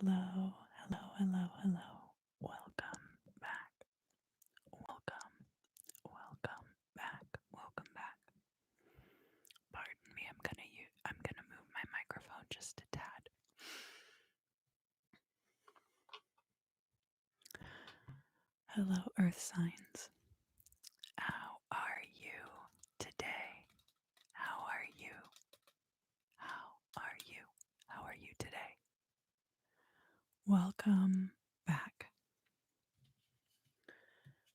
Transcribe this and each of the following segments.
Hello, hello, hello, hello. Welcome back. Welcome, welcome back. Welcome back. Pardon me, I'm gonna move my microphone just a tad. Hello, Earth signs. How are you today? How are you? How are you? How are you today? Welcome back.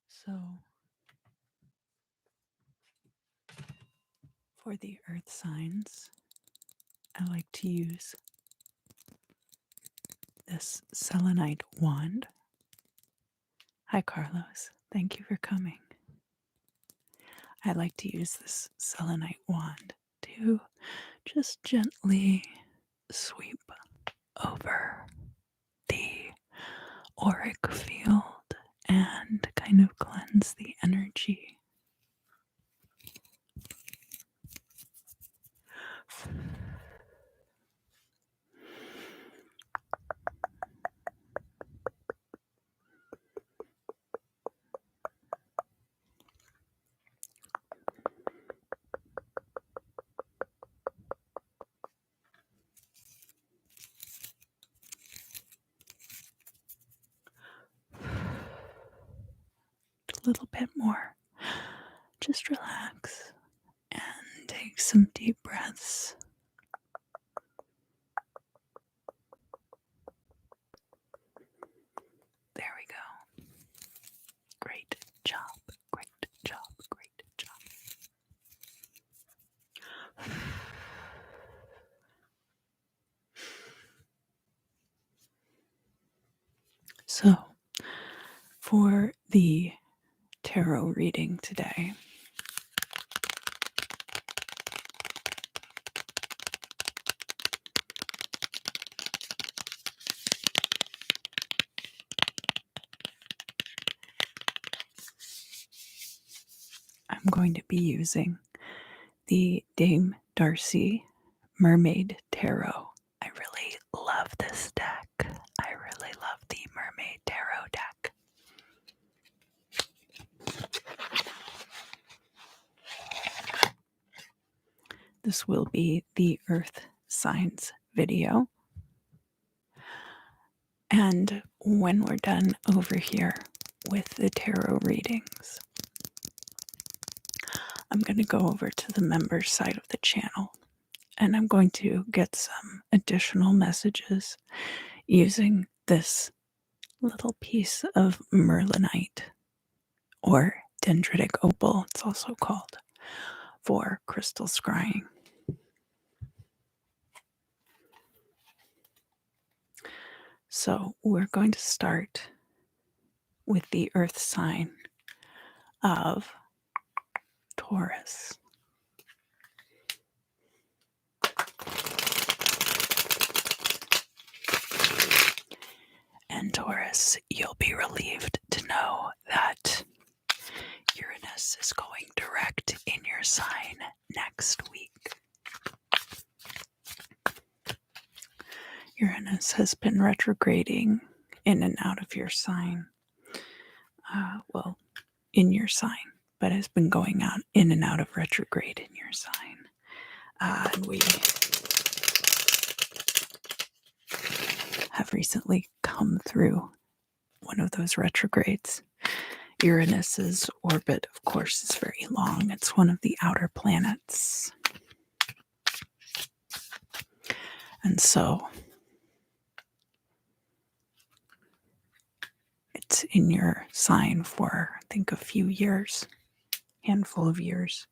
So, for the Earth signs, I like to use this selenite wand. Hi, Carlos. Thank you for coming. I like to use this selenite wand to just gently sweep over the auric field and kind of cleanse the energy. A little bit more. Just relax and take some deep breaths. There we go. Great job. Great job. Great job. So, for the tarot reading today, I'm going to be using the Dame Darcy Mermaid Tarot. I really love this deck. I really love the Mermaid Tarot deck. This will be the Earth Signs video. And when we're done over here with the tarot readings, I'm going to go over to the members side of the channel and I'm going to get some additional messages using this little piece of merlinite, or dendritic opal, it's also called, for crystal scrying. So we're going to start with the earth sign of Taurus. And Taurus, you'll be relieved to know that Uranus is going direct in your sign next week. Uranus has been retrograding in and out of your sign. In your sign, but has been going out in and out of retrograde in your sign. And we have recently come through one of those retrogrades. Uranus's orbit, of course, is very long. It's one of the outer planets. And so it's in your sign for, I think, a few years, handful of years.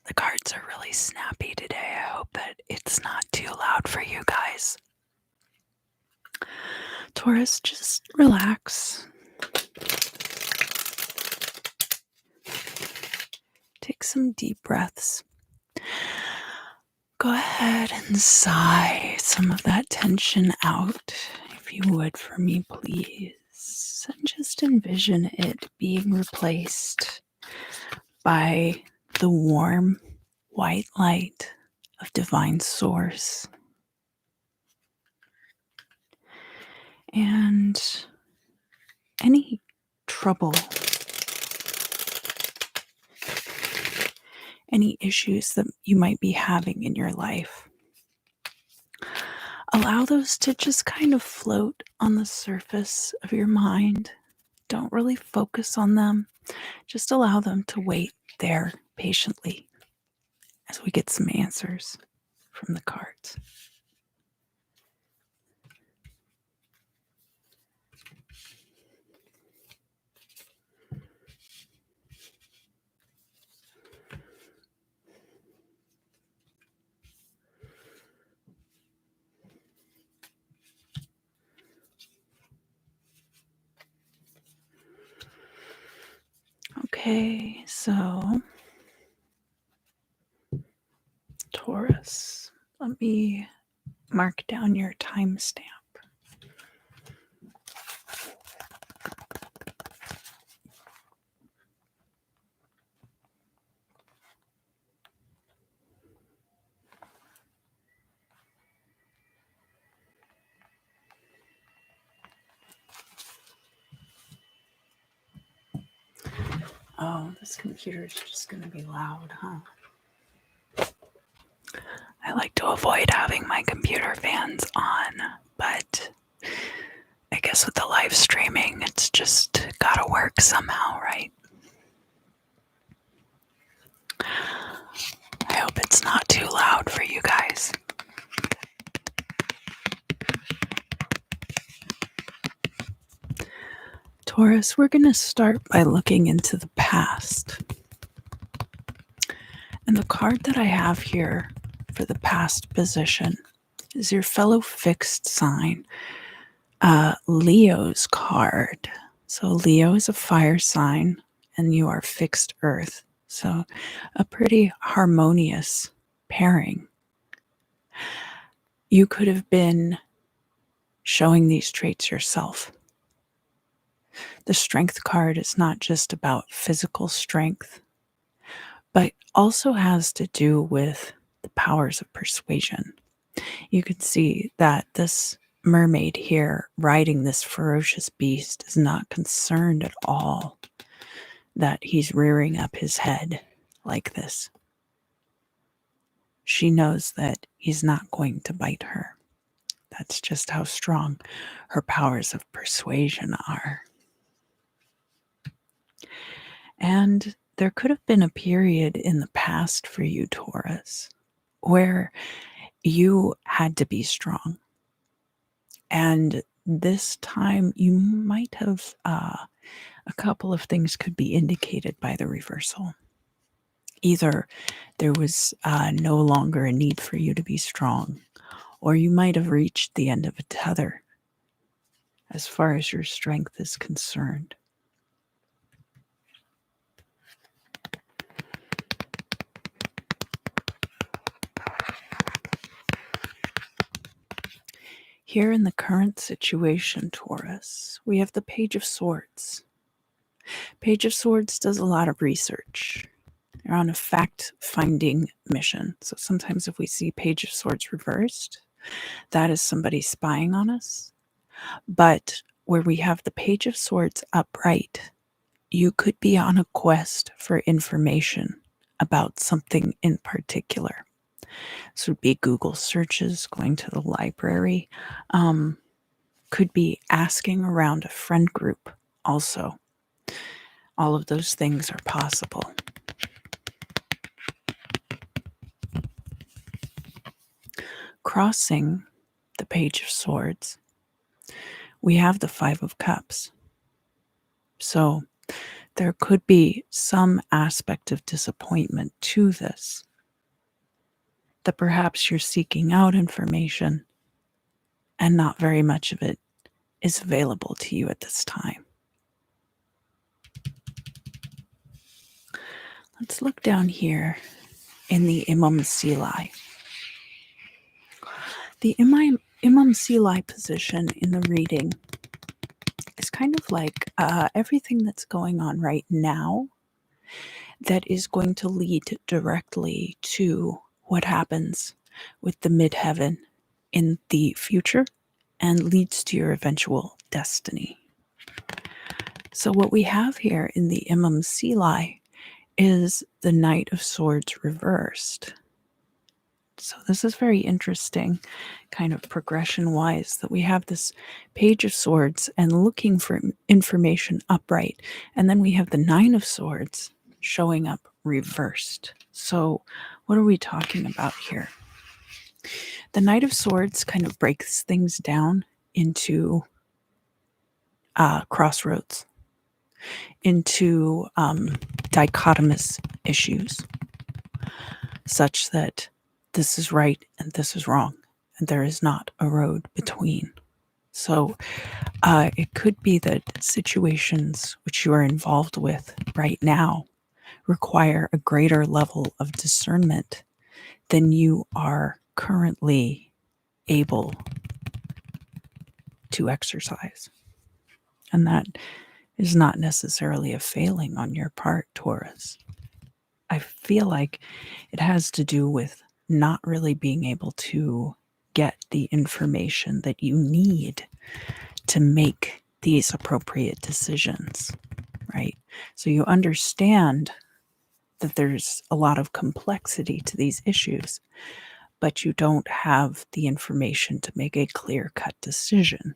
The cards are really snappy today. I hope that it's not too loud for you guys. Taurus, just relax. Take some deep breaths. Go ahead and sigh some of that tension out, if you would, for me, please. And just envision it being replaced by the warm white light of divine source. And any trouble, any issues that you might be having in your life, allow those to just kind of float on the surface of your mind. Don't really focus on them. Just allow them to wait there patiently as we get some answers from the cards. Okay, so Taurus, let me mark down your timestamp. Oh, this computer is just going to be loud, huh? I like to avoid having my computer fans on, but I guess with the live streaming, it's just gotta work somehow, right? I hope it's not too loud for you guys. Taurus, we're going to start by looking into the past. And the card that I have here for the past position is your fellow fixed sign, Leo's card. So Leo is a fire sign and you are fixed earth. So a pretty harmonious pairing. You could have been showing these traits yourself. The strength card is not just about physical strength, but also has to do with the powers of persuasion. You can see that this mermaid here riding this ferocious beast is not concerned at all that he's rearing up his head like this. She knows that he's not going to bite her. That's just how strong her powers of persuasion are. And there could have been a period in the past for you, Taurus, where you had to be strong. And this time you might have, a couple of things could be indicated by the reversal. Either there was no longer a need for you to be strong, or you might have reached the end of a tether as far as your strength is concerned. Here in the current situation, Taurus, we have the Page of Swords. Page of Swords does a lot of research. They're on a fact-finding mission. So sometimes if we see Page of Swords reversed, that is somebody spying on us. But where we have the Page of Swords upright, you could be on a quest for information about something in particular. This would be Google searches, going to the library, could be asking around a friend group also. All of those things are possible. Crossing the Page of Swords, we have the Five of Cups. So there could be some aspect of disappointment to this, that perhaps you're seeking out information and not very much of it is available to you at this time. Let's look down here in the Imam Silai. The Imam Silai position in the reading is kind of like everything that's going on right now that is going to lead directly to what happens with the midheaven in the future and leads to your eventual destiny. So what we have here in the Imam Sili is the Knight of Swords reversed. So this is very interesting, kind of progression-wise, that we have this Page of Swords and looking for information upright, and then we have the Nine of Swords showing up reversed. So what are we talking about here? The Knight of Swords kind of breaks things down into crossroads, into dichotomous issues, such that this is right and this is wrong, and there is not a road between. So it could be that situations which you are involved with right now require a greater level of discernment than you are currently able to exercise. And that is not necessarily a failing on your part, Taurus. I feel like it has to do with not really being able to get the information that you need to make these appropriate decisions, right? So you understand that there's a lot of complexity to these issues, but you don't have the information to make a clear-cut decision.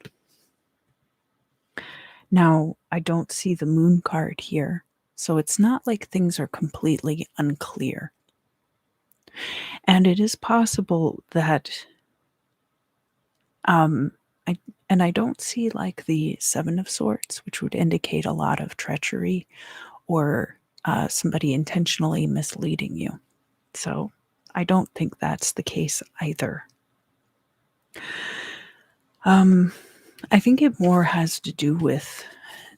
Now, I don't see the moon card here, so it's not like things are completely unclear. And it is possible that, I don't see like the Seven of Swords, which would indicate a lot of treachery or somebody intentionally misleading you. So I don't think that's the case either. I think it more has to do with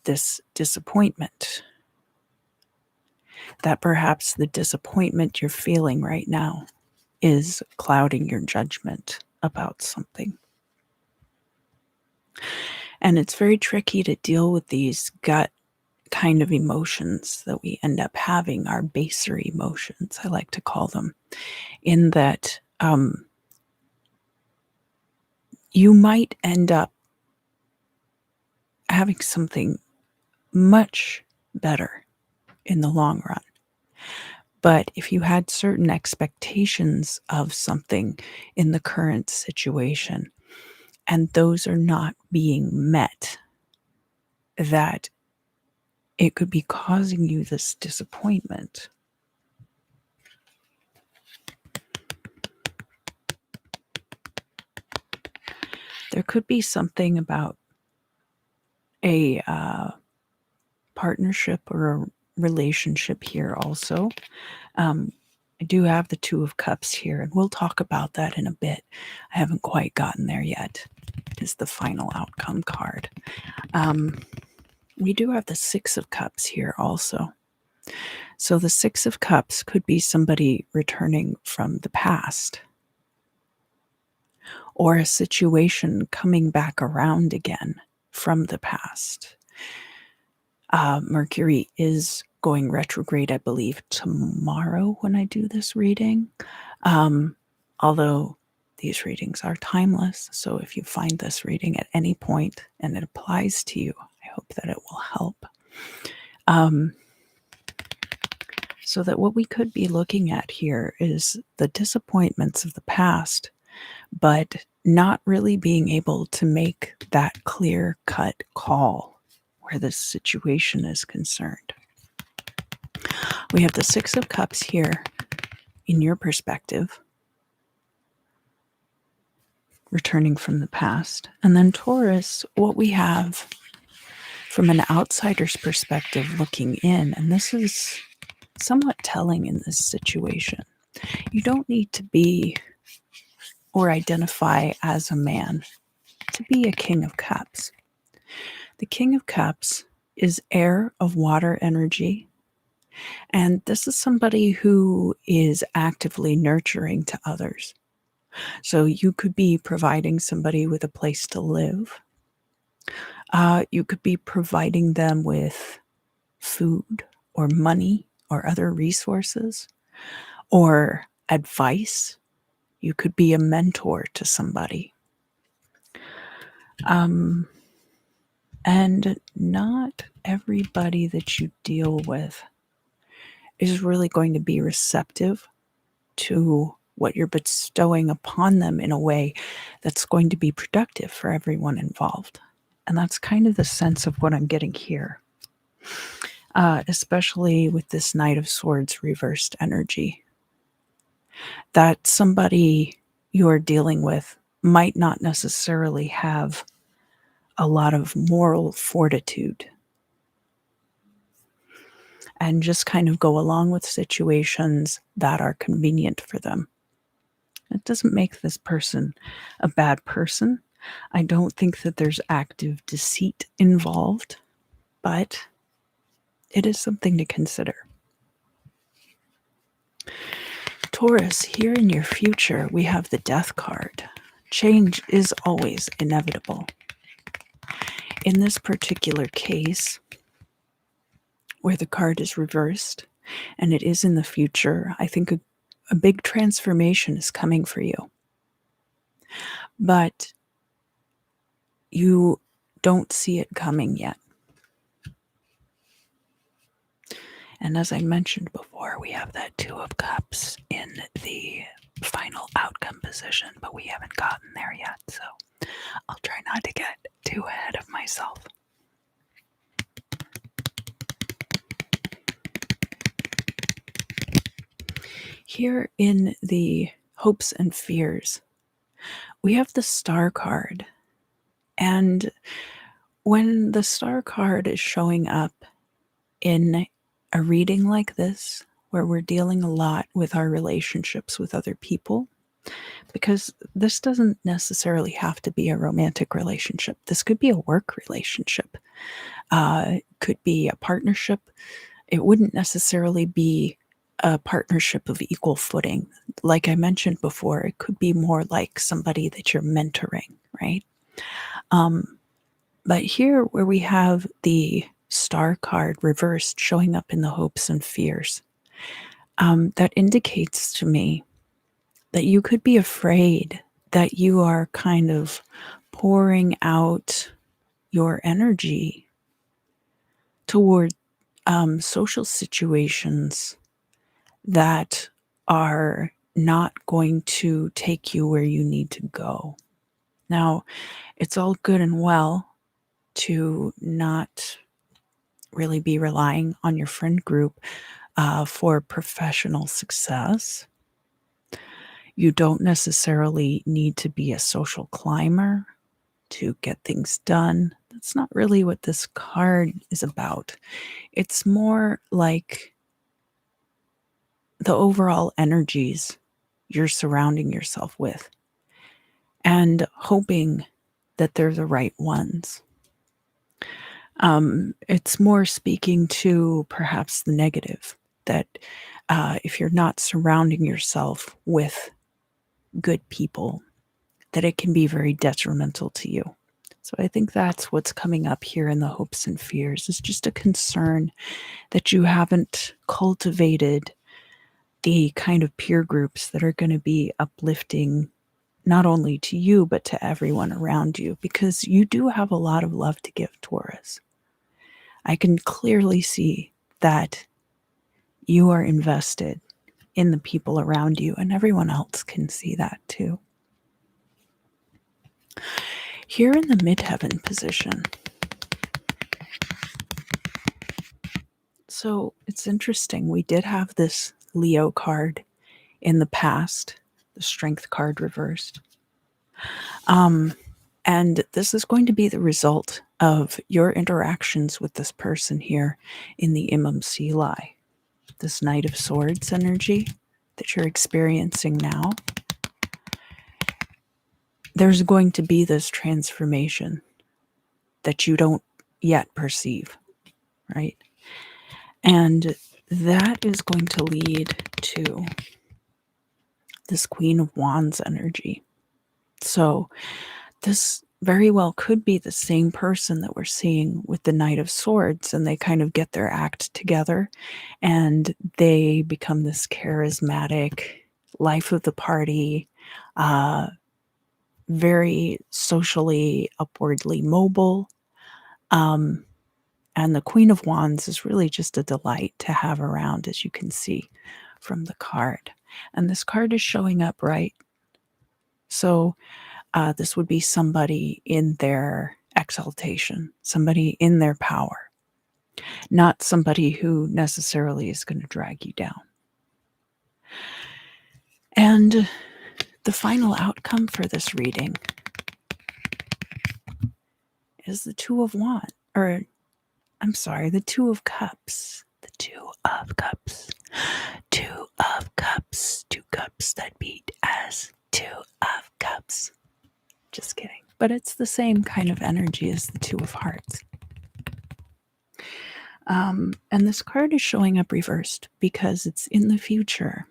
this disappointment. That perhaps the disappointment you're feeling right now is clouding your judgment about something. And it's very tricky to deal with these gut kind of emotions that we end up having, our baser emotions, I like to call them, in that you might end up having something much better in the long run. But if you had certain expectations of something in the current situation and those are not being met, that it could be causing you this disappointment. There could be something about a partnership or a relationship here also. I do have the Two of Cups here, and we'll talk about that in a bit. I haven't quite gotten there yet. It's the final outcome card. We do have the Six of Cups here also. So the Six of Cups could be somebody returning from the past, or a situation coming back around again from the past. Mercury is going retrograde, I believe, tomorrow when I do this reading. Although these readings are timeless, so if you find this reading at any point and it applies to you, I hope that it will help. So that what we could be looking at here is the disappointments of the past, but not really being able to make that clear-cut call where this situation is concerned. We have the Six of Cups here in your perspective, returning from the past. And then Taurus, what we have from an outsider's perspective looking in, and this is somewhat telling in this situation. You don't need to be or identify as a man to be a King of Cups. The King of Cups is air of water energy, and this is somebody who is actively nurturing to others. So you could be providing somebody with a place to live. You could be providing them with food or money or other resources or advice. You could be a mentor to somebody. And not everybody that you deal with is really going to be receptive to what you're bestowing upon them in a way that's going to be productive for everyone involved. And that's kind of the sense of what I'm getting here, especially with this Knight of Swords reversed energy. That somebody you're dealing with might not necessarily have a lot of moral fortitude and just kind of go along with situations that are convenient for them. It doesn't make this person a bad person. I don't think that there's active deceit involved, but it is something to consider. Taurus, here in your future, we have the Death card. Change is always inevitable. In this particular case, where the card is reversed and it is in the future, I think a big transformation is coming for you. But you don't see it coming yet. And as I mentioned before, we have that Two of Cups in the final outcome position, but we haven't gotten there yet, so I'll try not to get too ahead of myself. Here in the hopes and fears, we have the Star card. And when the Star card is showing up in a reading like this, where we're dealing a lot with our relationships with other people, because this doesn't necessarily have to be a romantic relationship. This could be a work relationship. Could be a partnership. It wouldn't necessarily be a partnership of equal footing. Like I mentioned before, it could be more like somebody that you're mentoring, right? But here where we have the Star card reversed showing up in the hopes and fears, that indicates to me that you could be afraid that you are kind of pouring out your energy toward social situations that are not going to take you where you need to go. Now, it's all good and well to not really be relying on your friend group for professional success. You don't necessarily need to be a social climber to get things done. That's not really what this card is about. It's more like the overall energies you're surrounding yourself with and hoping that they're the right ones. It's more speaking to perhaps the negative, that if you're not surrounding yourself with good people, that it can be very detrimental to you. So I think that's what's coming up here in the hopes and fears, is just a concern that you haven't cultivated the kind of peer groups that are going to be uplifting not only to you, but to everyone around you, because you do have a lot of love to give, Taurus. I can clearly see that you are invested in the people around you, and everyone else can see that too. Here in the midheaven position, so it's interesting. We did have this Leo card in the past, the Strength card reversed. And this is going to be the result of your interactions with this person here in the Imam Selah, this Knight of Swords energy that you're experiencing now. There's going to be this transformation that you don't yet perceive, right? And that is going to lead to this Queen of Wands energy. So this very well could be the same person that we're seeing with the Knight of Swords, and they kind of get their act together and they become this charismatic life of the party, very socially upwardly mobile. And the Queen of Wands is really just a delight to have around, as you can see from the card. And this card is showing up right. So this would be somebody in their exaltation, somebody in their power, not somebody who necessarily is going to drag you down. And the final outcome for this reading is the Two of Wands, or I'm sorry, the Two of Cups. The Two of Cups. Two of Cups. Two cups that beat as Two of Cups. Just kidding. But it's the same kind of energy as the Two of Hearts. And this card is showing up reversed because it's in the future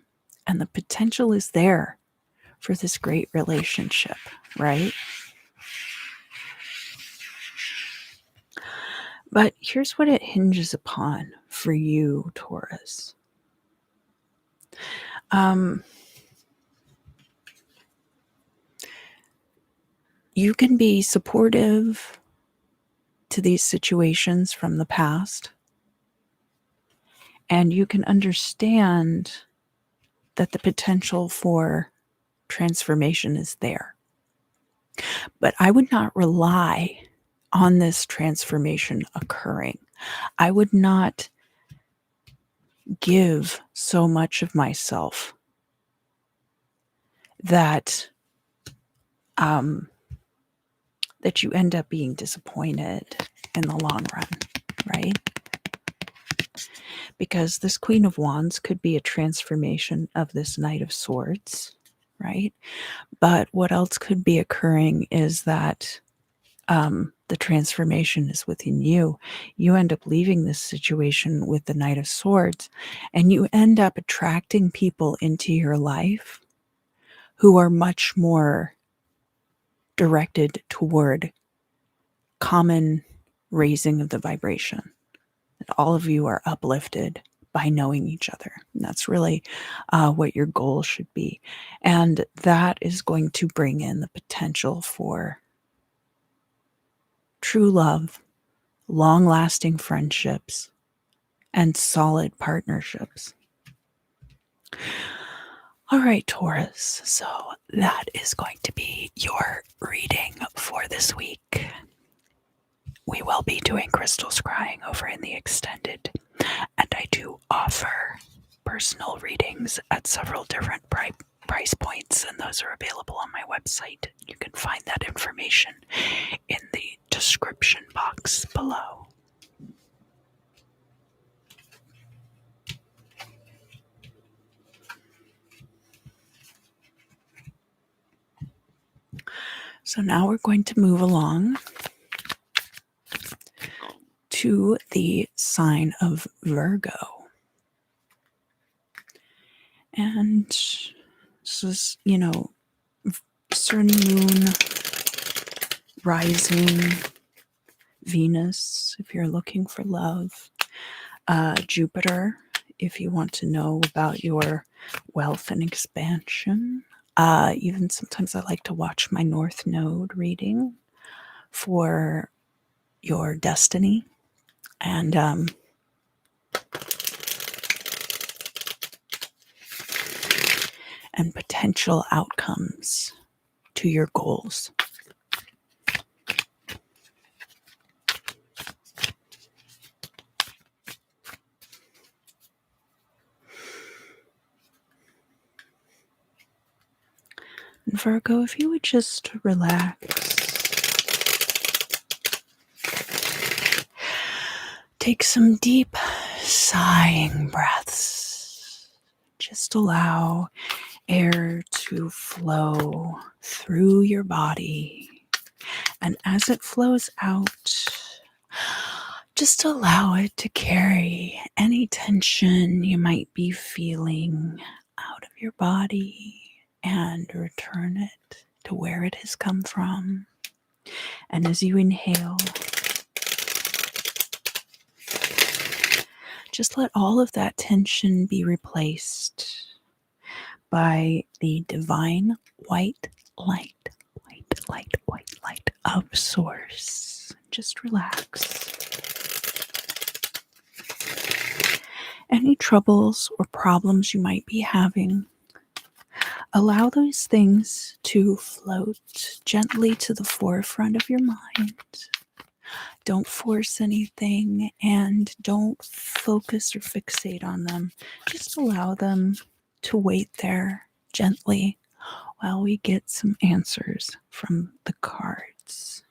and the potential is there for this great relationship, right? But here's what it hinges upon for you, Taurus. You can be supportive to these situations from the past, and you can understand that the potential for transformation is there. But I would not rely on this transformation occurring. I would not give so much of myself that that you end up being disappointed in the long run, right? Because this Queen of Wands could be a transformation of this Knight of Swords, right? But what else could be occurring is that the transformation is within you. You end up leaving this situation with the Knight of Swords, and you end up attracting people into your life who are much more directed toward common raising of the vibration. That all of you are uplifted by knowing each other. And that's really what your goal should be. And that is going to bring in the potential for true love, long-lasting friendships, and solid partnerships. All right, Taurus. So that is going to be your reading for this week. We will be doing crystal scrying over in the extended, and I do offer personal readings at several different price points, and those are available on my website. You can find that information in the description box below. So now we're going to move along to the sign of Virgo. And this is, sun, moon, rising, Venus, if you're looking for love, Jupiter, if you want to know about your wealth and expansion. Even sometimes I like to watch my North Node reading for your destiny and potential outcomes to your goals. And Virgo, if you would just relax, take some deep sighing breaths. Just allow air to flow through your body. And as it flows out, just allow it to carry any tension you might be feeling out of your body and return it to where it has come from. And as you inhale, just let all of that tension be replaced by the divine white light, white light of source. Just relax. Any troubles or problems you might be having, allow those things to float gently to the forefront of your mind. Don't force anything and don't focus or fixate on them. Just allow them to wait there gently while we get some answers from the cards.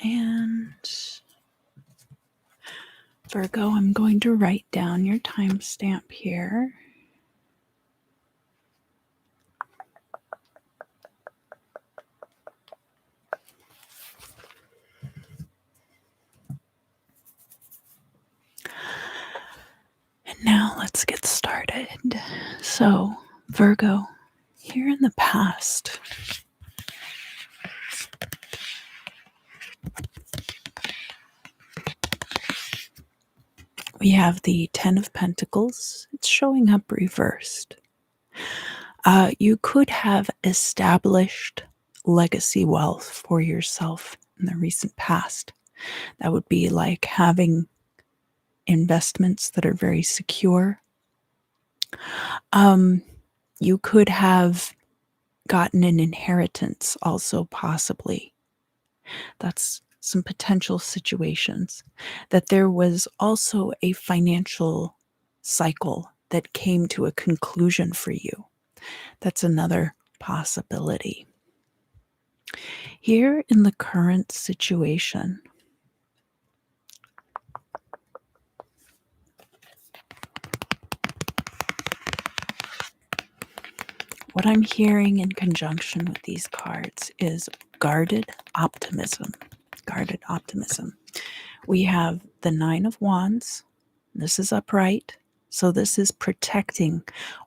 And Virgo, I'm going to write down your timestamp here. And now let's get started. So, Virgo, here in the past, we have the Ten of Pentacles. It's showing up reversed. You could have established legacy wealth for yourself in the recent past. That would be like having investments that are very secure. You could have gotten an inheritance also, possibly. That's some potential situations. That there was also a financial cycle that came to a conclusion for you. That's another possibility. Here in the current situation, what I'm hearing in conjunction with these cards is guarded optimism. Guarded optimism. We have the Nine of Wands. This is upright. So this is protecting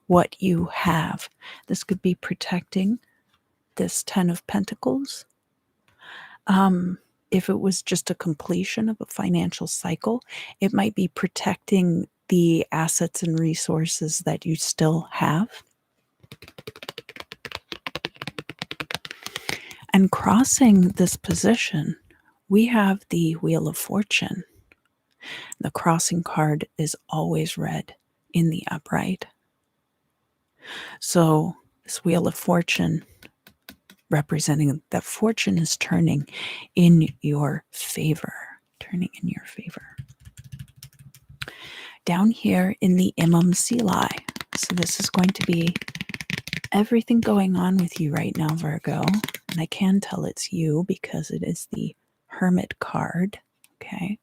what you have. This could be protecting this Ten of Pentacles. If it was just a completion of a financial cycle, it might be protecting the assets and resources that you still have. And crossing this position, we have the Wheel of Fortune. The crossing card is always red in the upright. So this Wheel of Fortune, representing that fortune is turning in your favor. Turning in your favor. Down here in the Imam Silai. So this is going to be everything going on with you right now, Virgo. And I can tell it's you because it is the Hermit card. Okay.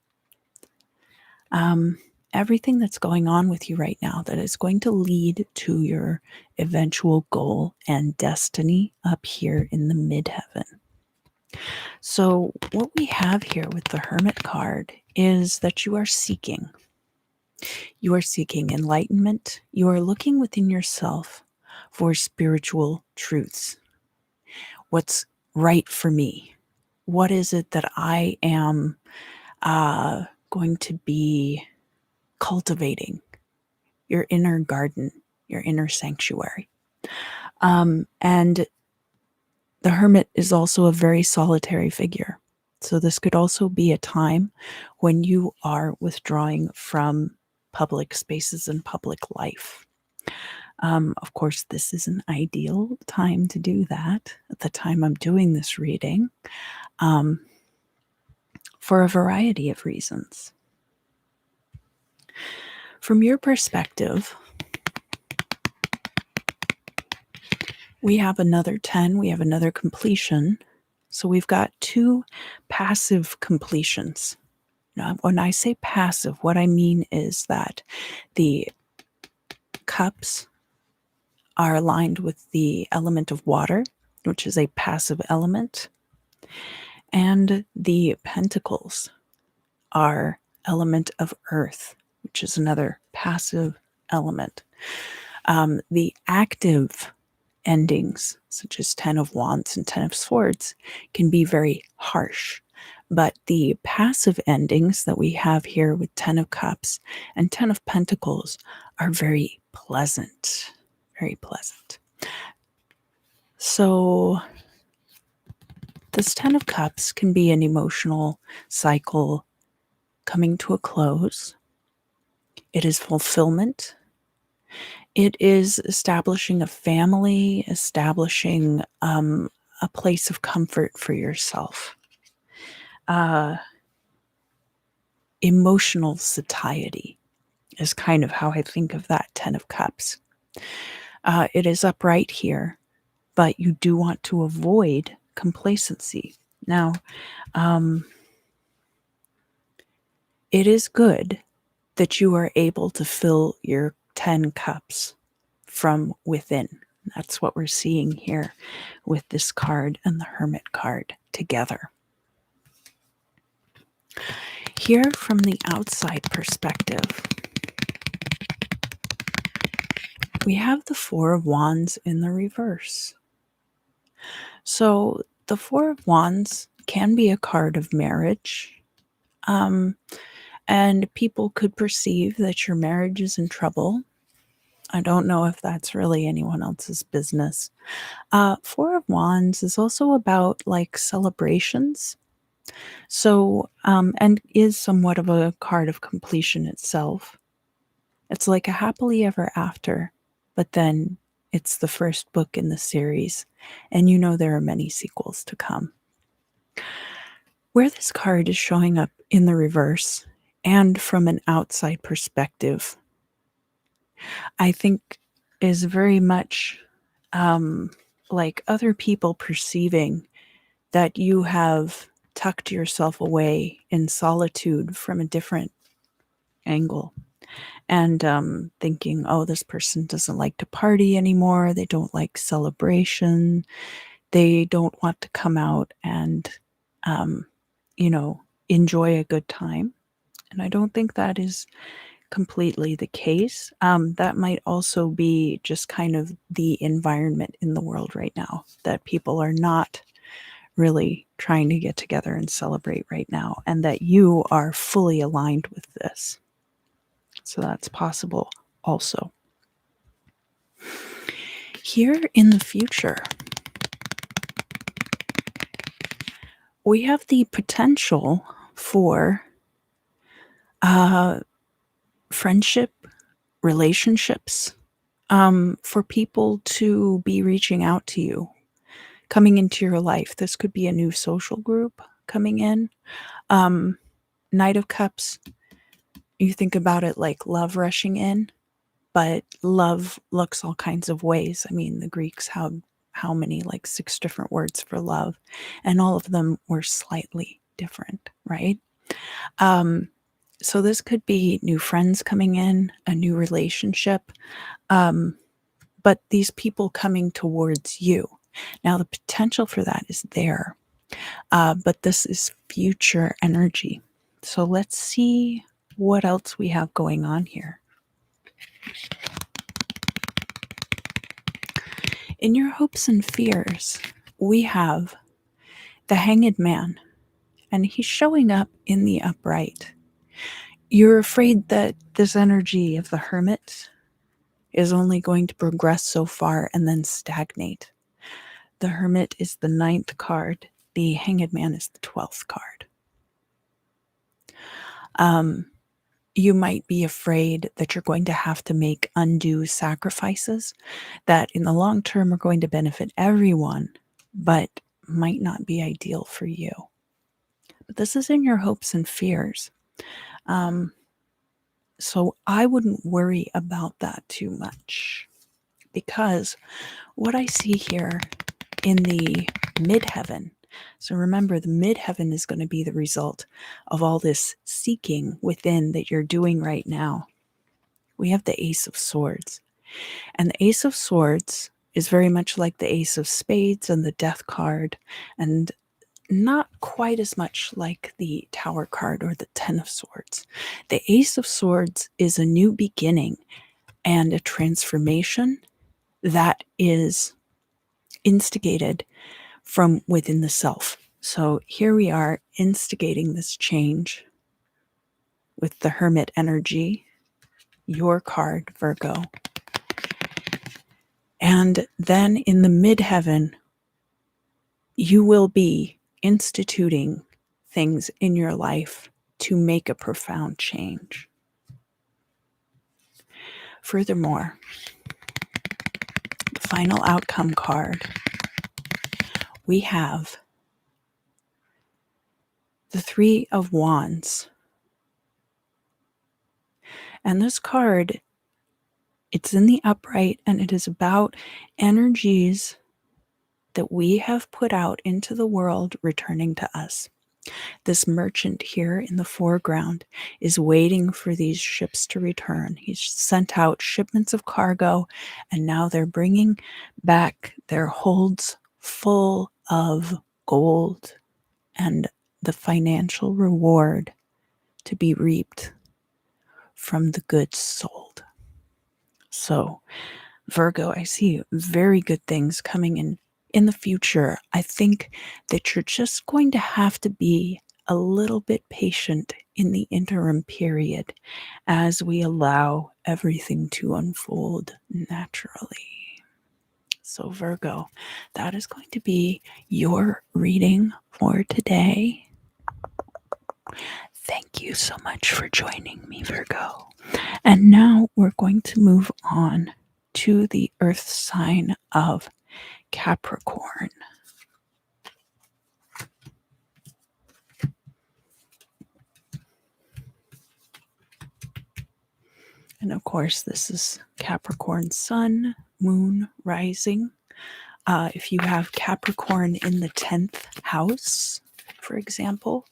Everything that's going on with you right now that is going to lead to your eventual goal and destiny up here in the midheaven. So what we have here with the Hermit card is that you are seeking. You are seeking enlightenment. You are looking within yourself for spiritual truths. What's right for me? What is it that I am going to be cultivating? Your inner garden, your inner sanctuary. And the Hermit is also a very solitary figure. So this could also be a time when you are withdrawing from public spaces and public life. Of course, this is an ideal time to do that at the time I'm doing this reading, for a variety of reasons. From your perspective, we have another 10, we have another completion. So we've got two passive completions. Now, when I say passive, what I mean is that the cups are aligned with the element of water, which is a passive element, and the pentacles are element of earth, which is another passive element. The active endings, such as 10 of Wands and 10 of Swords, can be very harsh. But the passive endings that we have here with 10 of Cups and 10 of Pentacles are very pleasant. Very pleasant. So this 10 of Cups can be an emotional cycle coming to a close. It is fulfillment. It is establishing a family, establishing a place of comfort for yourself. Emotional satiety is kind of how I think of that 10 of Cups. It is upright here, but you do want to avoid complacency. Now, it is good that you are able to fill your 10 cups from within. That's what we're seeing here with this card and the Hermit card together. Here, from the outside perspective, we have the Four of Wands in the reverse. So the Four of Wands can be a card of marriage. And people could perceive that your marriage is in trouble. I don't know if that's really anyone else's business. Four of Wands is also about like celebrations. So, and is somewhat of a card of completion itself. It's like a happily ever after, but then it's the first book in the series, and you know there are many sequels to come. Where this card is showing up in the reverse and from an outside perspective, I think is very much like other people perceiving that you have tucked yourself away in solitude from a different angle and thinking, oh, this person doesn't like to party anymore. They don't like celebration. They don't want to come out and, enjoy a good time. And I don't think that is completely the case. That might also be just kind of the environment in the world right now, that people are not really trying to get together and celebrate right now, and that you are fully aligned with this. So that's possible also. Here in the future, we have the potential for friendship, relationships, for people to be reaching out to you, coming into your life. This could be a new social group coming in. Knight of Cups, you think about it like love rushing in, but love looks all kinds of ways. I mean, the Greeks had how many, like 6 different words for love, and all of them were slightly different, right? So this could be new friends coming in, a new relationship, but these people coming towards you. Now, the potential for that is there, but this is future energy. So let's see what else we have going on here. In your hopes and fears, we have the Hanged Man, and he's showing up in the upright. You're afraid that this energy of the Hermit is only going to progress so far and then stagnate. The Hermit is the 9th card. The Hanged Man is the 12th card. You might be afraid that you're going to have to make undue sacrifices that in the long term are going to benefit everyone, but might not be ideal for you. But this is in your hopes and fears. So I wouldn't worry about that too much, because what I see here in the midheaven So remember, the midheaven is going to be the result of all this seeking within that you're doing right now. We have the Ace of Swords. And the Ace of Swords is very much like the Ace of Spades and the Death card, and not quite as much like the Tower card or the Ten of Swords. The Ace of Swords is a new beginning and a transformation that is instigated from within the self. So here we are instigating this change with the Hermit energy, your card, Virgo. And then in the midheaven, you will be instituting things in your life to make a profound change. Furthermore, the final outcome card, we have the Three of Wands. And this card, it's in the upright, and it is about energies that we have put out into the world returning to us. This merchant here in the foreground is waiting for these ships to return. He's sent out shipments of cargo, and now they're bringing back their holds full of gold and the financial reward to be reaped from the goods sold. So, Virgo, I see very good things coming in the future. I think that you're just going to have to be a little bit patient in the interim period as we allow everything to unfold naturally. So, Virgo, that is going to be your reading for today. Thank you so much for joining me, Virgo. And now we're going to move on to the earth sign of Capricorn. And of course, this is Capricorn sun, moon, rising. If you have Capricorn in the 10th house, for example,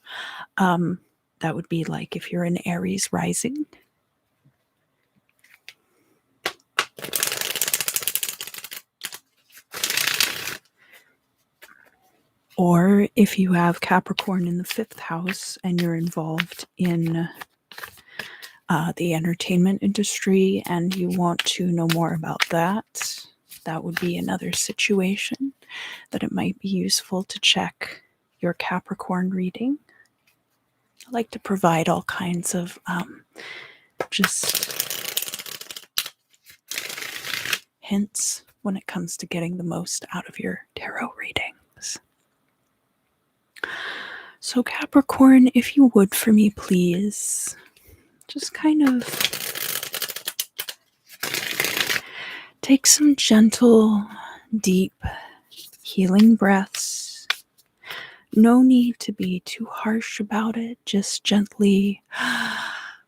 that would be like if you're an Aries rising. Or if you have Capricorn in the 5th house and you're involved in the entertainment industry and you want to know more about that, that would be another situation that it might be useful to check your Capricorn reading. I like to provide all kinds of just hints when it comes to getting the most out of your tarot readings. So Capricorn, if you would for me, please, just kind of take some gentle, deep, healing breaths. No need to be too harsh about it. Just gently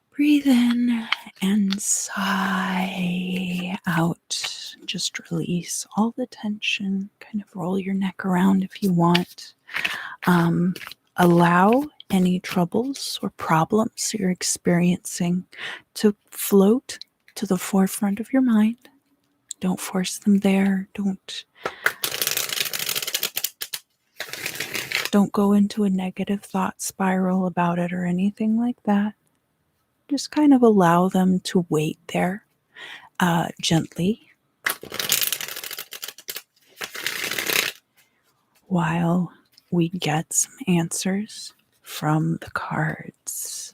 breathe in and sigh out. Just release all the tension. Kind of roll your neck around if you want. Allow any troubles or problems you're experiencing to float to the forefront of your mind. Don't force them there. Don't go into a negative thought spiral about it or anything like that. Just kind of allow them to wait there gently while we get some answers from the cards.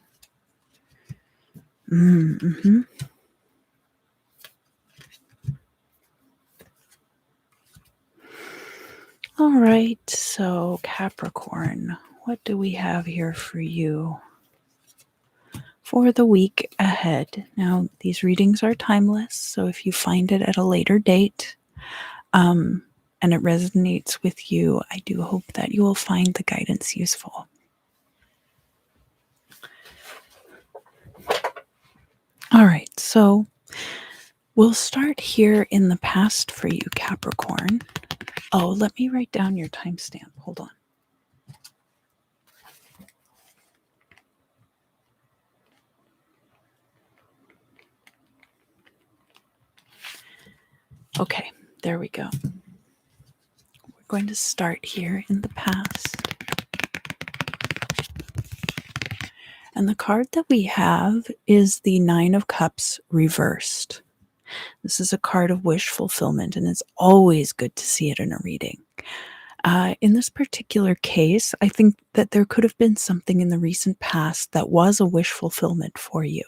All right, so Capricorn, what do we have here for you for the week ahead? Now, these readings are timeless, so if you find it at a later date and it resonates with you, I do hope that you will find the guidance useful. All right, so we'll start here in the past for you, Capricorn. Oh, let me write down your timestamp. Hold on. Okay, there we go. We're going to start here in the past. And the card that we have is the Nine of Cups reversed. This is a card of wish fulfillment, and it's always good to see it in a reading. In this particular case, I think that there could have been something in the recent past that was a wish fulfillment for you.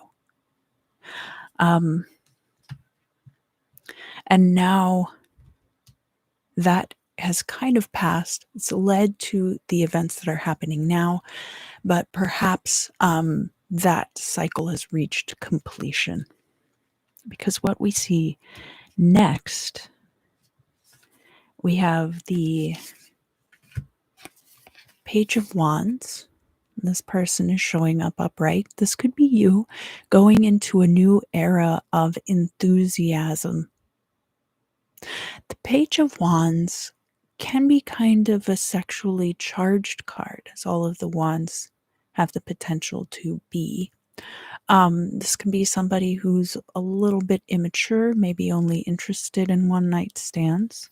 And now that has kind of passed. It's led to the events that are happening now, but perhaps that cycle has reached completion. Because what we see next, we have the Page of Wands. This person is showing up upright. This could be you going into a new era of enthusiasm. The Page of Wands can be kind of a sexually charged card, as all of the wands have the potential to be. This can be somebody who's a little bit immature, maybe only interested in one-night stands.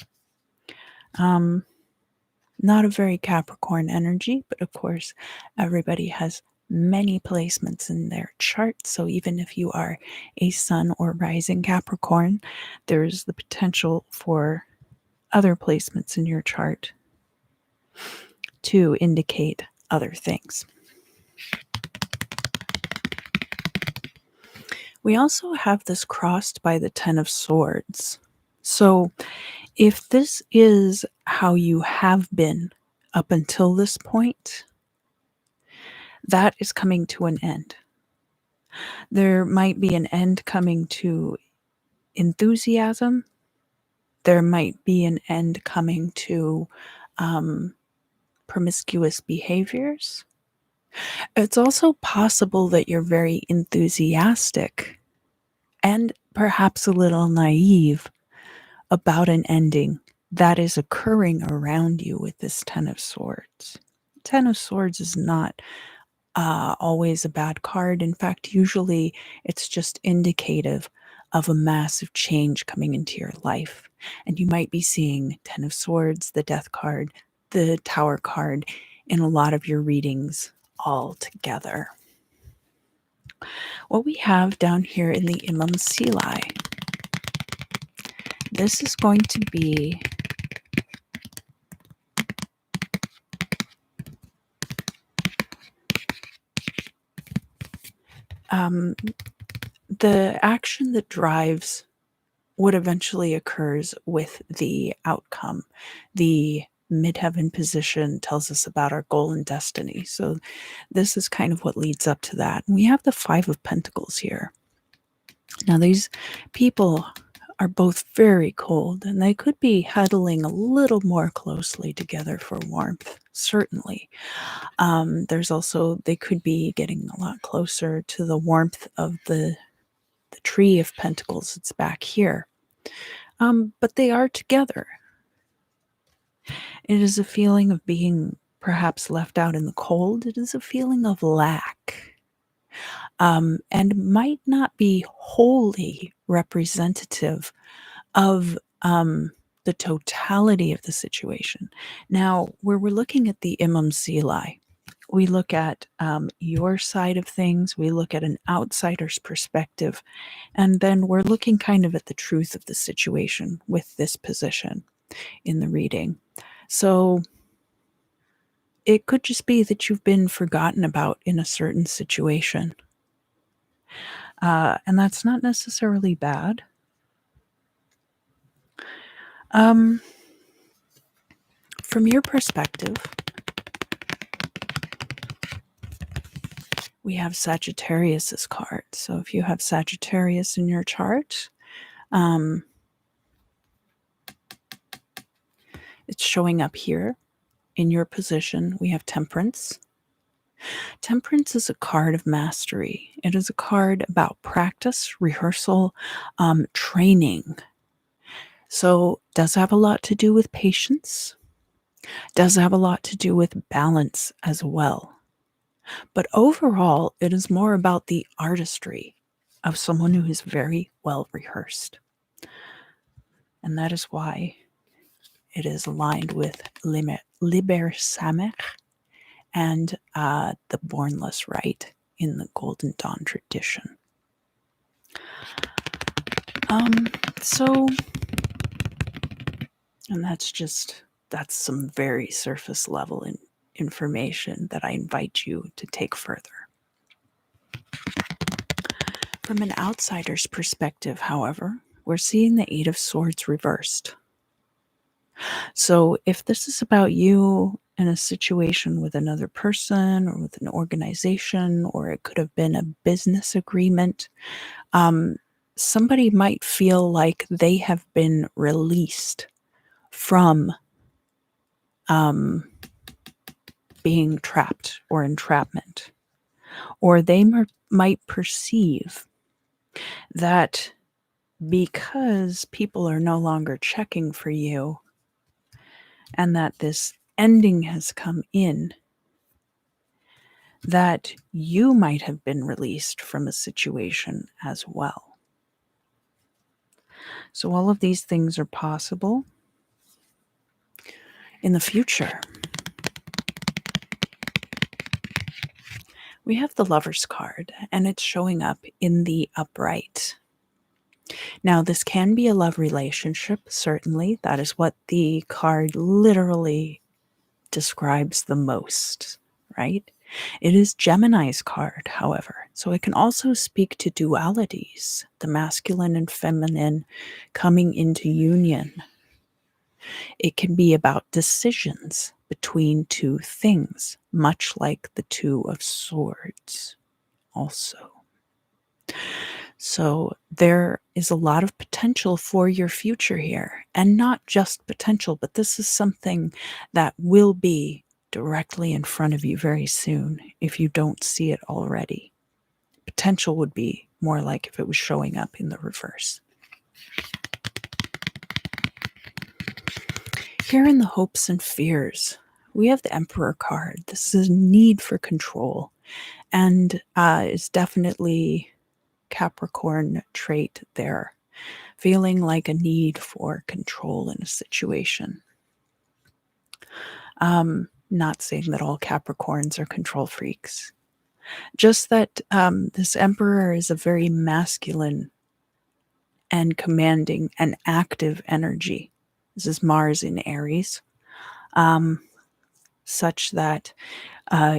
Not a very Capricorn energy, but of course, everybody has many placements in their chart. So even if you are a sun or rising Capricorn, there's the potential for other placements in your chart to indicate other things. We also have this crossed by the Ten of Swords. So if this is how you have been up until this point, that is coming to an end. There might be an end coming to enthusiasm. There might be an end coming to promiscuous behaviors. It's also possible that you're very enthusiastic and perhaps a little naive about an ending that is occurring around you with this Ten of Swords. Ten of Swords is not always a bad card. In fact, usually it's just indicative of a massive change coming into your life. And you might be seeing Ten of Swords, the Death card, the Tower card in a lot of your readings all together. What we have down here in the Imam Silai, this is going to be the action that drives what eventually occurs with the outcome. The midheaven position tells us about our goal and destiny. So this is kind of what leads up to that. And we have the Five of Pentacles here. Now these people are both very cold, and they could be huddling a little more closely together for warmth, certainly. There's also, they could be getting a lot closer to the warmth of the Tree of Pentacles. It's back here. But they are together. It is a feeling of being perhaps left out in the cold. It is a feeling of lack. And might not be wholly representative of the totality of the situation. Now, where we're looking at the Imam Silai, we look at your side of things, we look at an outsider's perspective, and then we're looking kind of at the truth of the situation with this position in the reading. So it could just be that you've been forgotten about in a certain situation. And that's not necessarily bad. From your perspective, we have Sagittarius's card. So if you have Sagittarius in your chart, it's showing up here in your position. We have Temperance. Temperance is a card of mastery. It is a card about practice, rehearsal, training. So does have a lot to do with patience, does have a lot to do with balance as well. But overall, it is more about the artistry of someone who is very well rehearsed. And that is why it is aligned with Liber Samech and the Bornless Rite in the Golden Dawn tradition. So, and that's some very surface level information that I invite you to take further. From an outsider's perspective, however, we're seeing the Eight of Swords reversed. So if this is about you in a situation with another person or with an organization, or it could have been a business agreement, somebody might feel like they have been released from being trapped or entrapment. Or they might perceive that because people are no longer checking for you and that this ending has come in, that you might have been released from a situation as well. So all of these things are possible in the future. We have the Lover's card, and it's showing up in the upright. Now, this can be a love relationship, certainly. That is what the card literally describes the most, right? It is Gemini's card, however, so it can also speak to dualities, the masculine and feminine coming into union. It can be about decisions between two things, much like the Two of Swords also. So there is a lot of potential for your future here, and not just potential, but this is something that will be directly in front of you very soon if you don't see it already. Potential would be more like if it was showing up in the reverse. Here in the hopes and fears, we have the Emperor card. This is a need for control, and is definitely Capricorn trait there, feeling like a need for control in a situation. Not saying that all Capricorns are control freaks, just that this Emperor is a very masculine and commanding and active energy. This is Mars in Aries, such that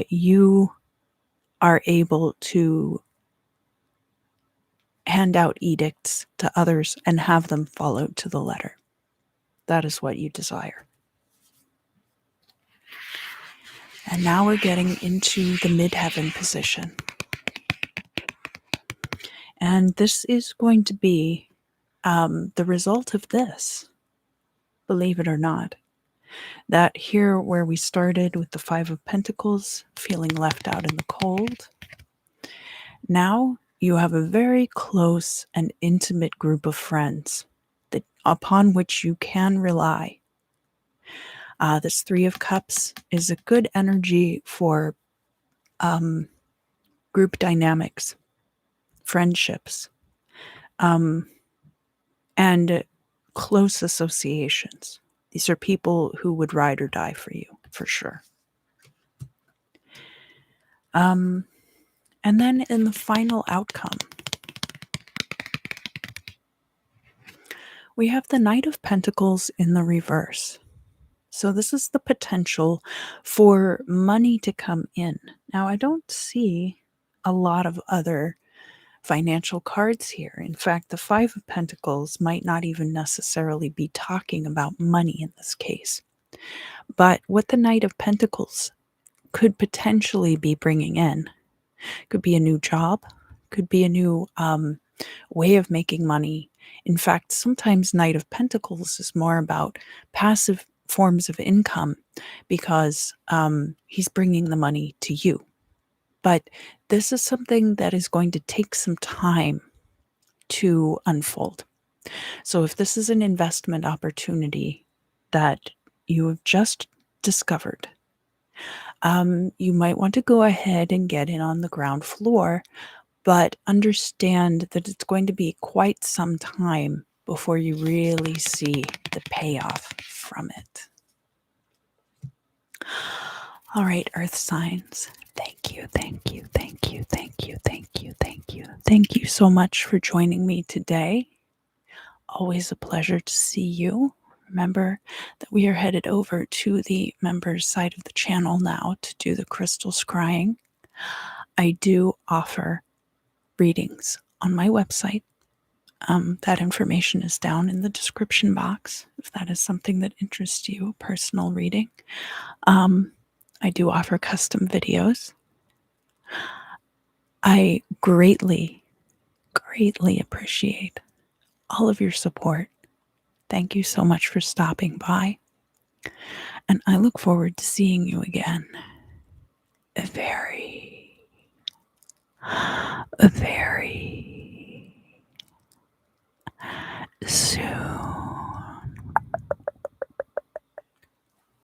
you are able to hand out edicts to others and have them followed to the letter. That is what you desire. And now we're getting into the midheaven position. And this is going to be the result of this, believe it or not. That here where we started with the Five of Pentacles, feeling left out in the cold, now you have a very close and intimate group of friends that, upon which you can rely. This Three of Cups is a good energy for group dynamics, friendships, and close associations. These are people who would ride or die for you, for sure. And then in the final outcome, we have the Knight of Pentacles in the reverse. So this is the potential for money to come in. Now, I don't see a lot of other financial cards here. In fact, the Five of Pentacles might not even necessarily be talking about money in this case. But what the Knight of Pentacles could potentially be bringing in could be a new job, could be a new way of making money. In fact, sometimes Knight of Pentacles is more about passive forms of income because he's bringing the money to you. But this is something that is going to take some time to unfold. So if this is an investment opportunity that you have just discovered, you might want to go ahead and get in on the ground floor, but understand that it's going to be quite some time before you really see the payoff from it. All right, Earth signs. Thank you, thank you, thank you, thank you, thank you, thank you. Thank you so much for joining me today. Always a pleasure to see you. Remember that we are headed over to the members side of the channel now to do the crystal scrying. I do offer readings on my website. That information is down in the description box if that is something that interests you, personal reading. I do offer custom videos. I greatly appreciate all of your support. Thank you so much for stopping by. And I look forward to seeing you again very soon.